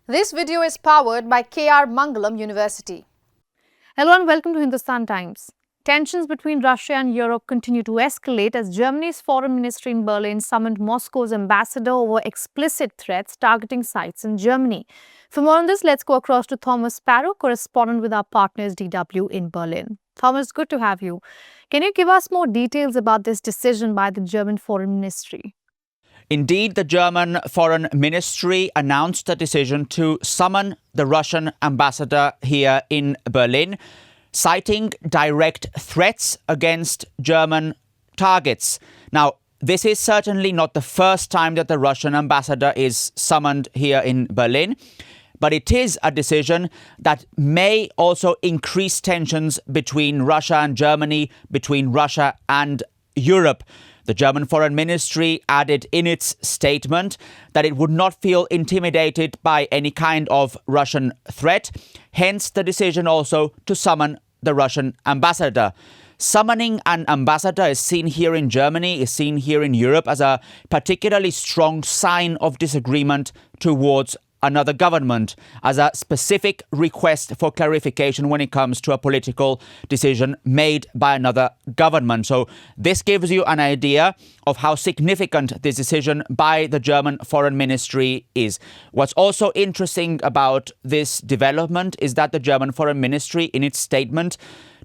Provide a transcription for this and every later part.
This video is powered by KR Mangalam University. Hello and welcome to Hindustan Times. Tensions between Russia and Europe continue to escalate as Germany's foreign ministry in Berlin summoned Moscow's ambassador over explicit threats targeting sites in Germany. For more on this, let's go across to Thomas Sparrow, correspondent with our partners DW in Berlin. Thomas, good to have you. Can you give us more details about this decision by the German foreign ministry? Indeed, the German Foreign Ministry announced a decision to summon the Russian ambassador here in Berlin, citing direct threats against German targets. Now, this is certainly not the first time that the Russian ambassador is summoned here in Berlin, but it is a decision that may also increase tensions between Russia and Germany, between Russia and Europe. The German Foreign Ministry added in its statement that it would not feel intimidated by any kind of Russian threat, hence the decision also to summon the Russian ambassador. Summoning an ambassador is seen here in Germany, is seen here in Europe as a particularly strong sign of disagreement towards another government, as a specific request for clarification when it comes to a political decision made by another government. So this gives you an idea of how significant this decision by the German Foreign Ministry is. What's also interesting about this development is that the German Foreign Ministry in its statement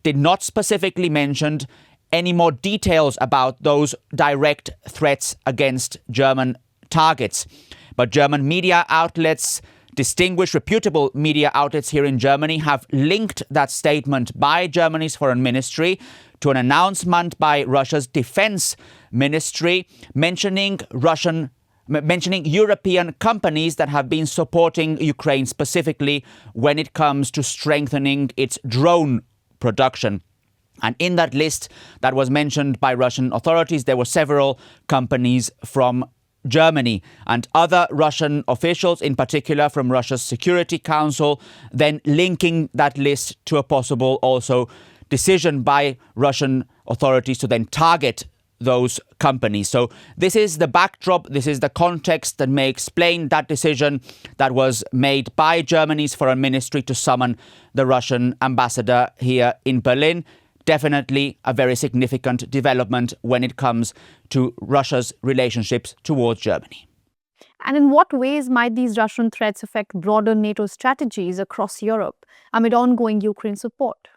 did not specifically mention any more details about those direct threats against German targets. But German media outlets, distinguished reputable media outlets here in Germany, have linked that statement by Germany's foreign ministry to an announcement by Russia's defense ministry mentioning European companies that have been supporting Ukraine specifically when it comes to strengthening its drone production. And in that list that was mentioned by Russian authorities, there were several companies from Germany, and other Russian officials, in particular from Russia's Security Council, then linking that list to a possible also decision by Russian authorities to then target those companies. So this is the backdrop, this is the context that may explain that decision that was made by Germany's foreign ministry to summon the Russian ambassador here in Berlin. Definitely a very significant development when it comes to Russia's relationships towards Germany. And in what ways might these Russian threats affect broader NATO strategies across Europe amid ongoing Ukraine support?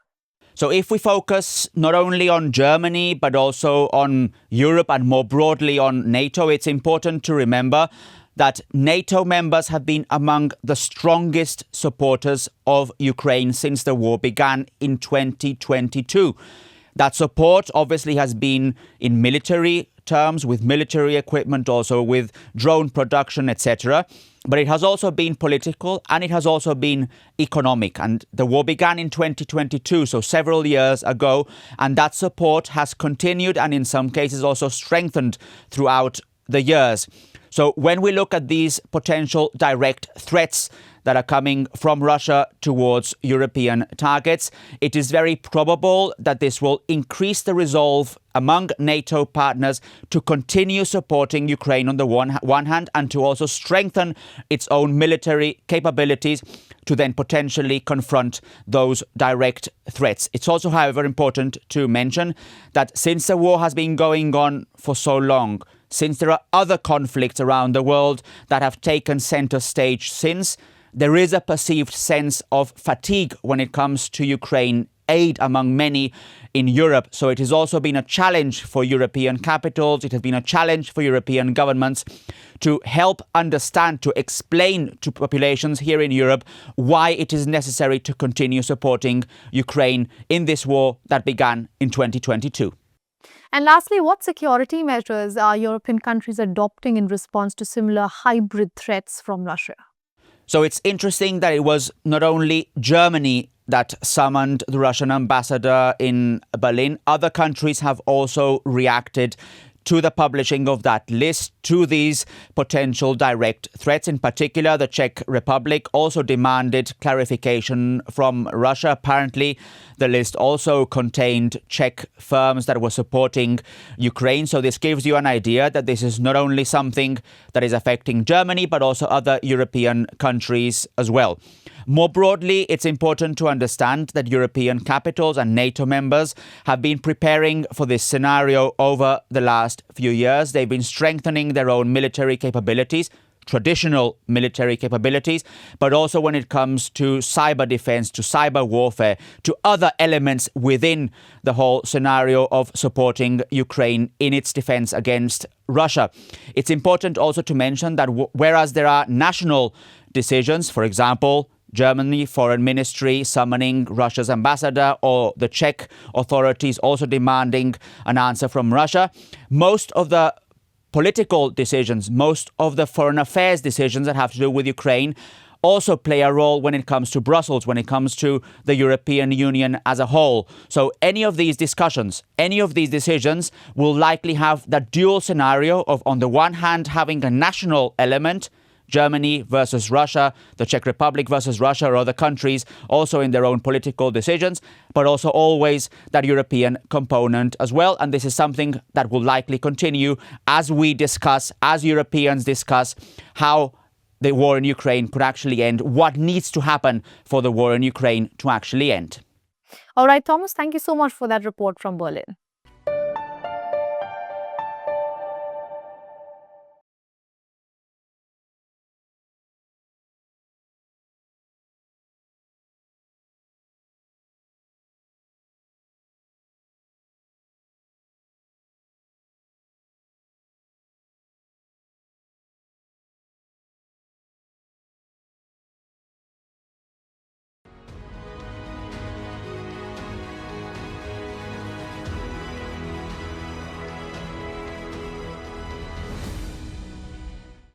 So if we focus not only on Germany, but also on Europe and more broadly on NATO, it's important to remember that NATO members have been among the strongest supporters of Ukraine since the war began in 2022. That support obviously has been in military terms, with military equipment, also with drone production, etc. But it has also been political and it has also been economic. And the war began in 2022, so several years ago, and that support has continued and in some cases also strengthened throughout the years. So when we look at these potential direct threats that are coming from Russia towards European targets, it is very probable that this will increase the resolve among NATO partners to continue supporting Ukraine on the one hand and to also strengthen its own military capabilities to then potentially confront those direct threats. It's also, however, important to mention that since the war has been going on for so long, since there are other conflicts around the world that have taken center stage since, there is a perceived sense of fatigue when it comes to Ukraine aid among many in Europe. So it has also been a challenge for European capitals. It has been a challenge for European governments to help understand, to explain to populations here in Europe why it is necessary to continue supporting Ukraine in this war that began in 2022. And lastly, what security measures are European countries adopting in response to similar hybrid threats from Russia? So it's interesting that it was not only Germany that summoned the Russian ambassador in Berlin. Other countries have also reacted to the publishing of that list, to these potential direct threats. In particular, the Czech Republic also demanded clarification from Russia. Apparently, the list also contained Czech firms that were supporting Ukraine. So this gives you an idea that this is not only something that is affecting Germany, but also other European countries as well. More broadly, it's important to understand that European capitals and NATO members have been preparing for this scenario over the last few years. They've been strengthening their own military capabilities, traditional military capabilities, but also when it comes to cyber defense, to cyber warfare, to other elements within the whole scenario of supporting Ukraine in its defense against Russia. It's important also to mention that whereas there are national decisions, for example, Germany Foreign Ministry summoning Russia's ambassador, or the Czech authorities also demanding an answer from Russia, most of the political decisions, most of the foreign affairs decisions that have to do with Ukraine also play a role when it comes to Brussels, when it comes to the European Union as a whole. So any of these discussions, any of these decisions will likely have that dual scenario of, on the one hand, having a national element, Germany versus Russia, the Czech Republic versus Russia, or other countries also in their own political decisions, but also always that European component as well. And this is something that will likely continue as we discuss, as Europeans discuss how the war in Ukraine could actually end, what needs to happen for the war in Ukraine to actually end. All right, Thomas, thank you so much for that report from Berlin.